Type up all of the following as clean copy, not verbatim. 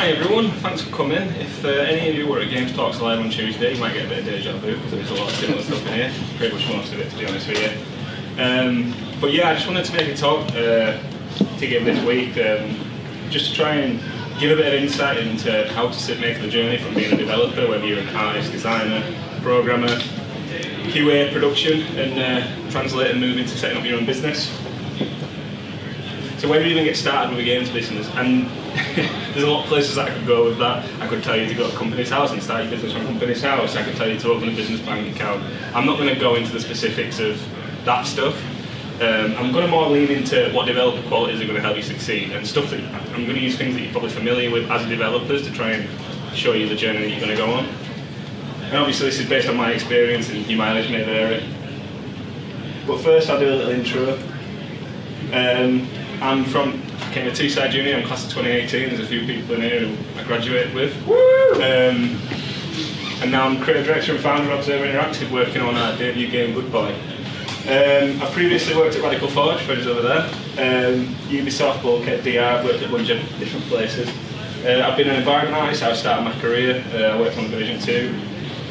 Hi everyone, thanks for coming. If any of you were at Games Talks Live on Tuesday, you might get a bit of deja vu because there's a lot of similar stuff in here. Pretty much most of it, to be honest with you. But yeah, I just wanted to make a talk to give this week, just to try and give a bit of insight into how to make the journey from being a developer, whether you're an artist, designer, programmer, QA, production, and translate and move into setting up your own business. So where do you even get started with a games business? And there's a lot of places that I could go with that. I could tell you to go to Company's House and start your business from Company's House. I could tell you to open a business bank account. I'm not going to go into the specifics of that stuff. I'm going to more lean into what developer qualities are going to help you succeed, and stuff that I'm going to use things that you're probably familiar with as developers to try and show you the journey that you're going to go on. And obviously this is based on my experience, and your mileage may vary. But first I'll do a little intro. I came a Teesside Junior, I'm class of 2018, there's a few people in here who I graduated with. And now I'm creative director and founder of Observer Interactive, working on our debut game Good Boy. I've previously worked at Radical Forge, Freddy's over there, Ubisoft, Bulkhead, DR, I've worked at a bunch of different places. I've been an environment artist, I've started my career, I worked on version 2.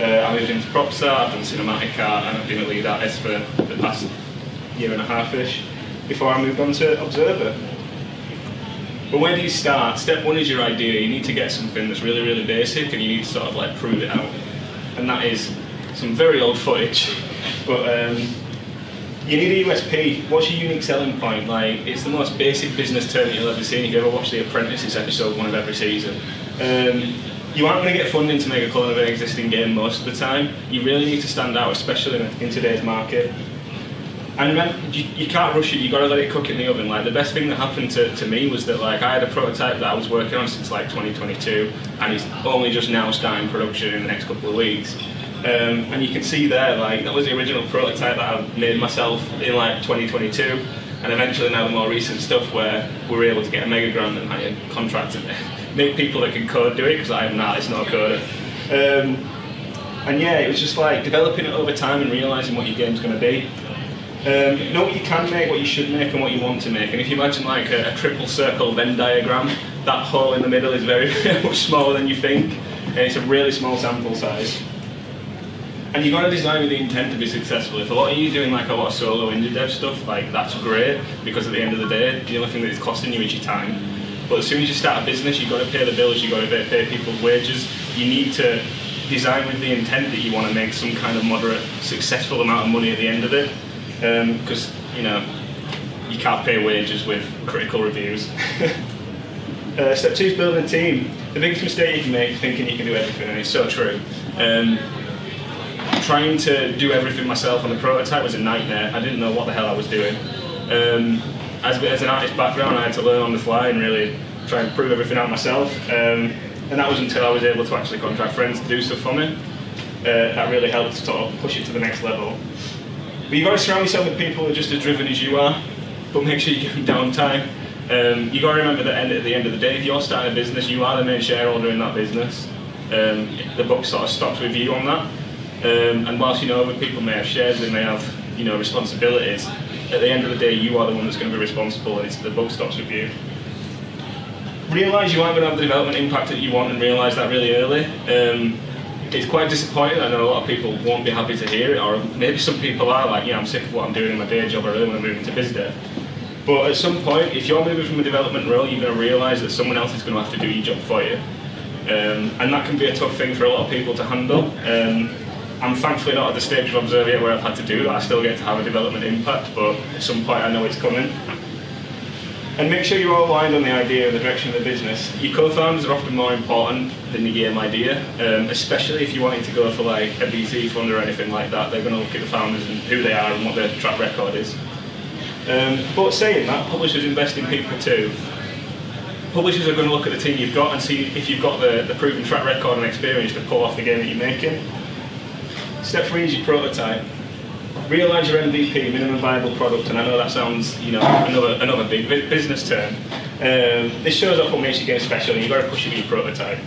I moved into props art, I've done cinematic art, and I've been a lead artist for the past year and a half-ish, before I moved on to Observer. But where do you start? Step one is your idea. You need to get something that's really, really basic, and you need to sort of like prove it out. And that is some very old footage, but you need a USP. What's your unique selling point? Like, it's the most basic business term that you'll ever see. If you ever watch The Apprentice, it's episode 1 of every season. You aren't going to get funding to make a clone of an existing game most of the time. You really need to stand out, especially in today's market. And remember, you can't rush it, you've got to let it cook in the oven. Like, the best thing that happened to me was that, like, I had a prototype that I was working on since like 2022, and it's only just now starting production in the next couple of weeks. And you can see there, like, that was the original prototype that I made myself in like 2022, and eventually now the more recent stuff where we were able to get a mega grant and hire contractors and make people that can code do it, because I am not, it's not a coder. And yeah, it was just like developing it over time and realising what your game's going to be. Know what you can make, what you should make, and what you want to make. And if you imagine like a triple circle Venn diagram, that hole in the middle is very, very much smaller than you think, and it's a really small sample size. And you've got to design with the intent to be successful. If a lot of you doing like a lot of solo indie dev stuff, like that's great, because at the end of the day, the only thing that is costing you is your time. But as soon as you start a business, you've got to pay the bills, you've got to pay people's wages. You need to design with the intent that you want to make some kind of moderate, successful amount of money at the end of it. Because, you know, you can't pay wages with critical reviews. Step 2 is building a team. The biggest mistake you can make is thinking you can do everything, and it's so true. Trying to do everything myself on the prototype was a nightmare. I didn't know what the hell I was doing. As an artist background, I had to learn on the fly and really try and prove everything out myself. And that was until I was able to actually contract friends to do stuff for me. That really helped sort of push it to the next level. But you've got to surround yourself with people who are just as driven as you are, but make sure you give them downtime. You've got to remember that at the end of the day, if you're starting a business, you are the main shareholder in that business. The buck sort of stops with you on that. And whilst, you know, other people may have shares, they may have, you know, responsibilities, at the end of the day, you are the one that's going to be responsible, and the buck stops with you. Realise you aren't going to have the development impact that you want, and realise that really early. It's quite disappointing. I know a lot of people won't be happy to hear it, or maybe some people are like, yeah, I'm sick of what I'm doing in my day job, I really want to move into biz dev. But at some point, if you're moving from a development role, you're going to realise that someone else is going to have to do your job for you. And that can be a tough thing for a lot of people to handle. I'm thankfully not at the stage of Observer yet where I've had to do that. I still get to have a development impact, but at some point I know it's coming. And make sure you're all aligned on the idea of the direction of the business. Your co-founders are often more important than the game idea, especially if you're wanting to go for like a VC fund or anything like that. They're going to look at the founders and who they are and what their track record is. But saying that, publishers invest in people too. Publishers are going to look at the team you've got and see if you've got the proven track record and experience to pull off the game that you're making. Step 3 is your prototype. Realise your MVP, minimum viable product, and I know that sounds, you know, another big business term. This shows off what makes your game special, and you've got to push it with your prototype.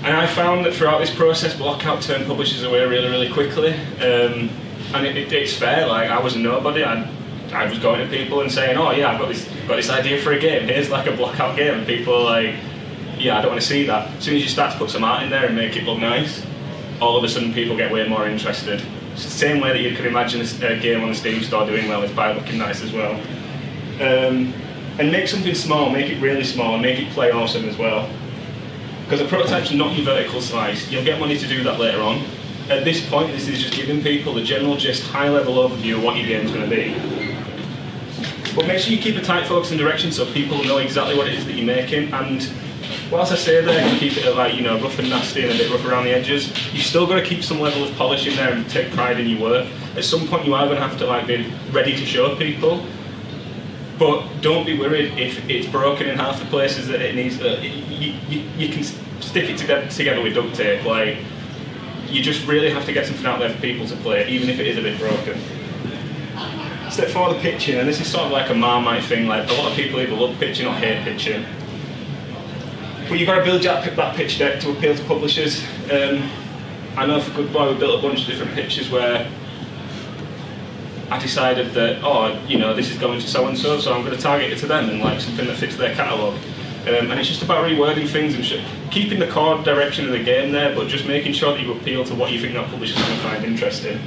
And I found that throughout this process, Blockout turned publishers away really, really quickly. And it's fair. Like, I was nobody. I was going to people and saying, "Oh yeah, I've got this idea for a game. Here's like a Blockout game," and people are like, yeah, I don't want to see that. As soon as you start to put some art in there and make it look nice, all of a sudden people get way more interested. It's the same way that you can imagine a game on the Steam store doing well is by looking nice as well. And make something small, make it really small, and make it play awesome as well. Because a prototype's not your vertical slice. You'll get money to do that later on. At this point, this is just giving people the general, just high-level overview of what your game's going to be. But make sure you keep a tight focus and direction so people know exactly what it is that you're making. And whilst I say that, you keep it like, rough and nasty and a bit rough around the edges, you've still got to keep some level of polish in there and take pride in your work. At some point, you are going to have to be ready to show people. But don't be worried if it's broken in half the places that it needs. You can stick it together with duct tape. Like, you just really have to get something out there for people to play, even if it is a bit broken. Step 4, the pitching, and this is sort of like a Marmite thing. Like, a lot of people either love pitching or hate pitching. But you've got to build that pitch deck to appeal to publishers. I know for Goodboy we built a bunch of different pitches where I decided that, this is going to so-and-so, so I'm going to target it to them and like something that fits their catalogue. And it's just about rewording things and keeping the core direction of the game there, but just making sure that you appeal to what you think that publisher's going to find interesting.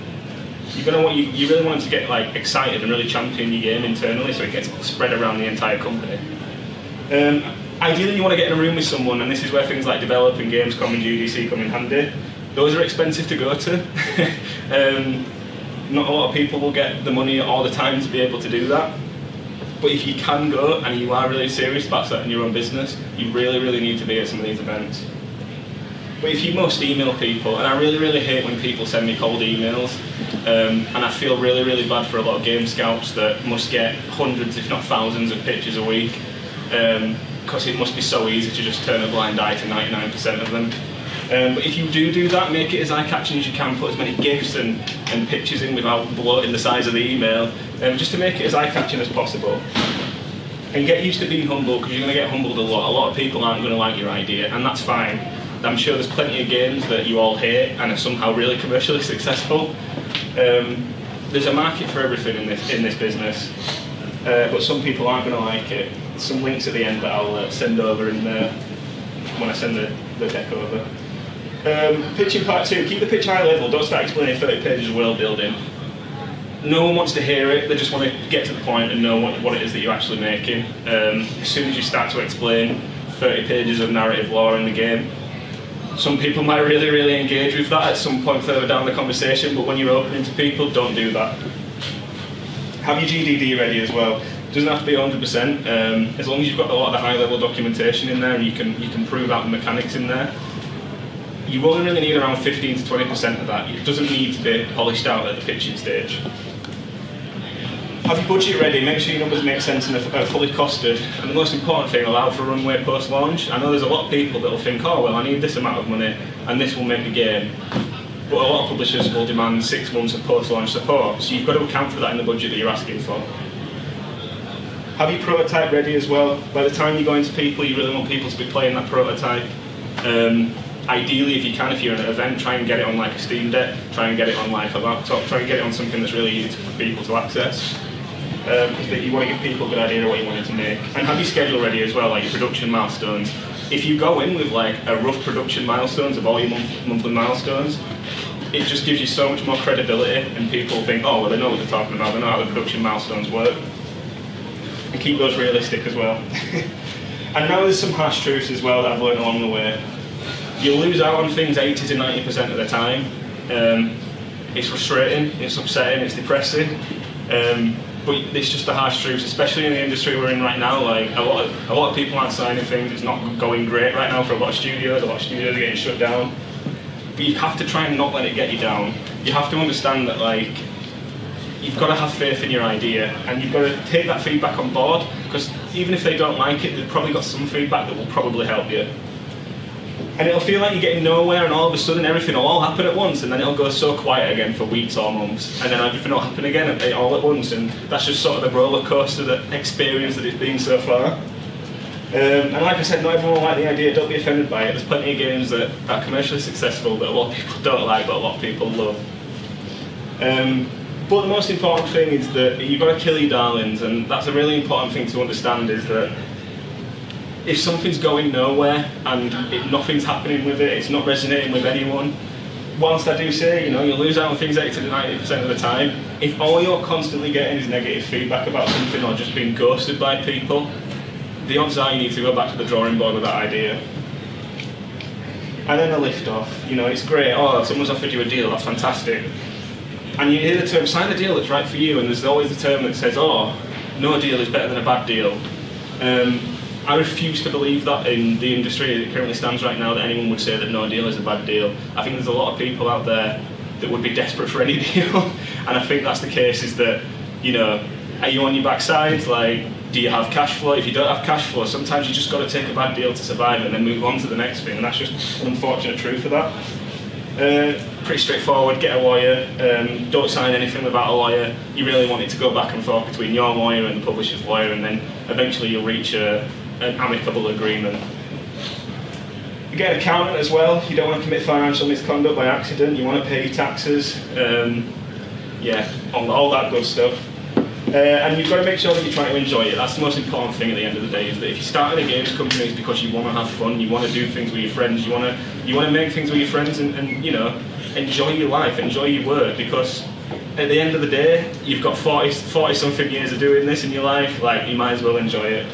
You're going to want, you really want them to get like excited and really champion your game internally so it gets spread around the entire company. Ideally you want to get in a room with someone, and this is where things like developing Gamescom and GDC come in handy. Those are expensive to go to. Not a lot of people will get the money or the time to be able to do that. But if you can go and you are really serious about starting your own business, you really, really need to be at some of these events. But if you must, email people, and I really, really hate when people send me cold emails, and I feel really, really bad for a lot of game scouts that must get hundreds, if not thousands, of pitches a week, because it must be so easy to just turn a blind eye to 99% of them. But if you do that, make it as eye-catching as you can, put as many GIFs and pictures in without bloating the size of the email, just to make it as eye-catching as possible. And get used to being humble, because you're going to get humbled a lot. A lot of people aren't going to like your idea, and that's fine. I'm sure there's plenty of games that you all hate and are somehow really commercially successful. There's a market for everything in this business, but some people aren't going to like it. There's some links at the end that I'll send over when I send the deck over. Pitching part 2, keep the pitch high level, don't start explaining 30 pages of world building. No one wants to hear it, they just want to get to the point and know what it is that you're actually making. As soon as you start to explain 30 pages of narrative lore in the game, some people might really, really engage with that at some point further down the conversation, but when you're opening to people, don't do that. Have your GDD ready as well. It doesn't have to be 100%, as long as you've got a lot of the high level documentation in there and you can prove out the mechanics in there. You only really need around 15 to 20% of that. It doesn't need to be polished out at the pitching stage. Have your budget ready, make sure your numbers make sense and are fully costed. And the most important thing, allow for a runway post-launch. I know there's a lot of people that will think, oh well, I need this amount of money and this will make the game. But a lot of publishers will demand 6 months of post-launch support, so you've got to account for that in the budget that you're asking for. Have your prototype ready as well. By the time you go into people, you really want people to be playing that prototype. Ideally, if you can, if you're at an event, try and get it on like a Steam Deck, try and get it on like a laptop, try and get it on something that's really easy for people to access. Because you want to give people a good idea of what you want it to make. And have your schedule ready as well, like your production milestones. If you go in with like a rough production milestones of all your monthly milestones, it just gives you so much more credibility and people think, oh well, they know what they're talking about, they know how the production milestones work. And keep those realistic as well. And now there's some harsh truths as well that I've learned along the way. You'll lose out on things 80 to 90% of the time. It's frustrating, it's upsetting, it's depressing. But it's just the harsh truths, especially in the industry we're in right now. Like a lot of people aren't signing things. It's not going great right now for a lot of studios. A lot of studios are getting shut down. But you have to try and not let it get you down. You have to understand that like you've got to have faith in your idea, and you've got to take that feedback on board. Because even if they don't like it, they've probably got some feedback that will probably help you. And it'll feel like you're getting nowhere, and all of a sudden everything will all happen at once, and then it'll go so quiet again for weeks or months, and then everything will happen again all at once, and that's just sort of the roller coaster experience that it's been so far. And like I said, not everyone will like the idea, don't be offended by it. There's plenty of games that are commercially successful that a lot of people don't like, but a lot of people love. But the most important thing is that you've got to kill your darlings, and that's a really important thing to understand, is that if something's going nowhere and nothing's happening with it, it's not resonating with anyone, whilst I do say, you'll lose out on things 80 to 90% of the time, if all you're constantly getting is negative feedback about something or just being ghosted by people, the odds are you need to go back to the drawing board with that idea. And then the lift off, it's great, someone's offered you a deal, that's fantastic. And you hear the term, sign a deal that's right for you, and there's always the term that says, no deal is better than a bad deal. I refuse to believe that in the industry as it currently stands right now, that anyone would say that no deal is a bad deal. I think there's a lot of people out there that would be desperate for any deal, and I think that's the case, is that, are you on your backside? Like, do you have cash flow? If you don't have cash flow, sometimes you just got to take a bad deal to survive and then move on to the next thing, and that's just an unfortunate truth of that. Pretty straightforward, get a lawyer, don't sign anything without a lawyer. You really want it to go back and forth between your lawyer and the publisher's lawyer, and then eventually you'll reach an amicable agreement. You get an accountant as well. You don't want to commit financial misconduct by accident. You want to pay your taxes, all that good stuff. And you've got to make sure that you try to enjoy it. That's the most important thing at the end of the day, is that if you start in a games company, it's because you want to have fun, you want to do things with your friends, you want to make things with your friends and enjoy your life, enjoy your work, because at the end of the day, you've got 40 something years of doing this in your life, like, you might as well enjoy it.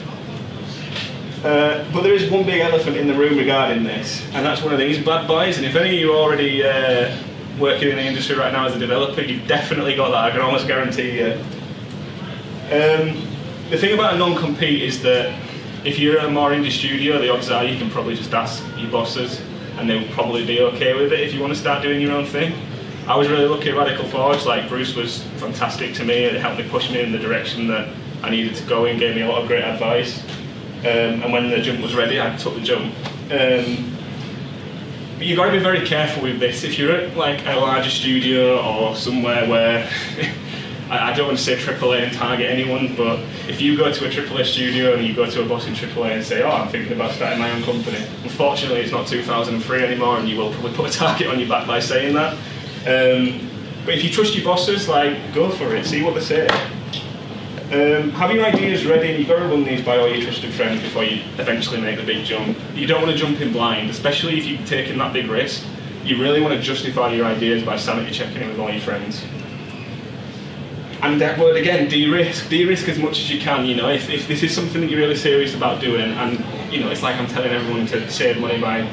But there is one big elephant in the room regarding this, and that's one of these bad boys, and if any of you are already working in the industry right now as a developer, you've definitely got that, I can almost guarantee you. The thing about a non-compete is that if you're a more indie studio, the odds are you can probably just ask your bosses and they'll probably be okay with it if you want to start doing your own thing. I was really lucky at Radical Forge, like Bruce was fantastic to me, it helped me push me in the direction that I needed to go in, gave me a lot of great advice, and when the jump was ready I took the jump. But you've got to be very careful with this. If you're at like a larger studio or somewhere where I don't want to say AAA and target anyone, but if you go to a AAA studio and you go to a boss in AAA and say, I'm thinking about starting my own company, unfortunately it's not 2003 anymore, and you will probably put a target on your back by saying that. But if you trust your bosses, like, go for it, see what they say. Have your ideas ready, and you've got to run these by all your trusted friends before you eventually make the big jump. You don't want to jump in blind, especially if you're taking that big risk. You really want to justify your ideas by sanity checking it with all your friends. And that word again, de-risk as much as you can. If this is something that you're really serious about doing, and it's like I'm telling everyone to save money by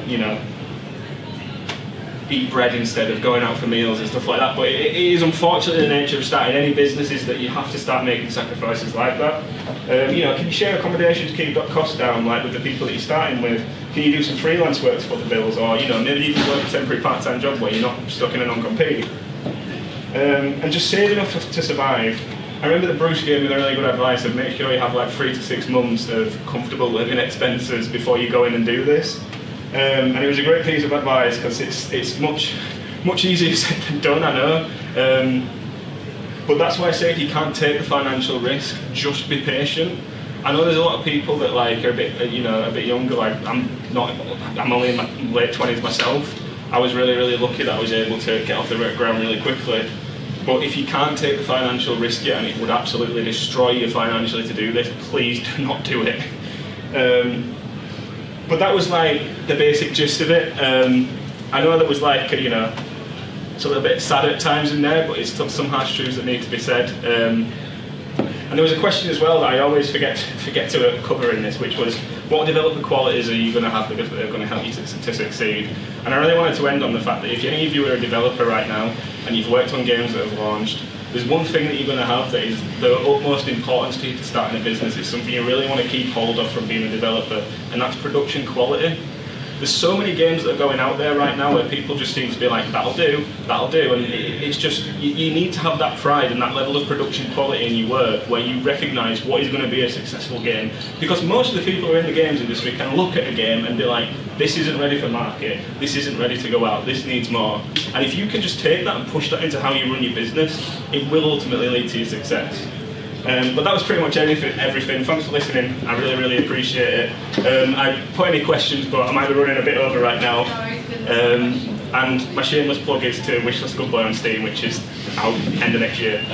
eat bread instead of going out for meals and stuff like that, but it is unfortunately the nature of starting any business, is that you have to start making sacrifices like that. Can you share accommodation to keep costs down, like with the people that you're starting with? Can you do some freelance work to foot the bills, or maybe you can work a temporary part-time job where you're not stuck in a non-compete? And just save enough to survive. I remember that Bruce gave me the really good advice of make sure you have like 3 to 6 months of comfortable living expenses before you go in and do this. And it was a great piece of advice, because it's much easier said than done, I know. But that's why I say if you can't take the financial risk, just be patient. I know there's a lot of people that like are a bit younger. Like I'm only in my late 20s myself. I was really lucky that I was able to get off the ground really quickly. But if you can't take the financial risk yet, and it would absolutely destroy you financially to do this, please do not do it. But that was like the basic gist of it. I know there was like, it's a little bit sad at times in there, but it's still some harsh truths that need to be said. And there was a question as well that I always forget to cover in this, which was, what developer qualities are you going to have that are going to help you to succeed? And I really wanted to end on the fact that if any of you are a developer right now and you've worked on games that have launched, there's one thing that you're going to have that is the utmost importance to you to starting a business. It's something you really want to keep hold of from being a developer, and that's production quality. There's so many games that are going out there right now where people just seem to be like, that'll do, and it's just, you need to have that pride and that level of production quality in your work where you recognise what is going to be a successful game. Because most of the people who are in the games industry can look at a game and be like, this isn't ready for market, this isn't ready to go out, this needs more. And if you can just take that and push that into how you run your business, it will ultimately lead to your success. But that was pretty much everything. Thanks for listening. I really appreciate it. I put any questions, but I might be running a bit over right now. And my shameless plug is to Wishlist Good Boy on Steam, which is out end of next year.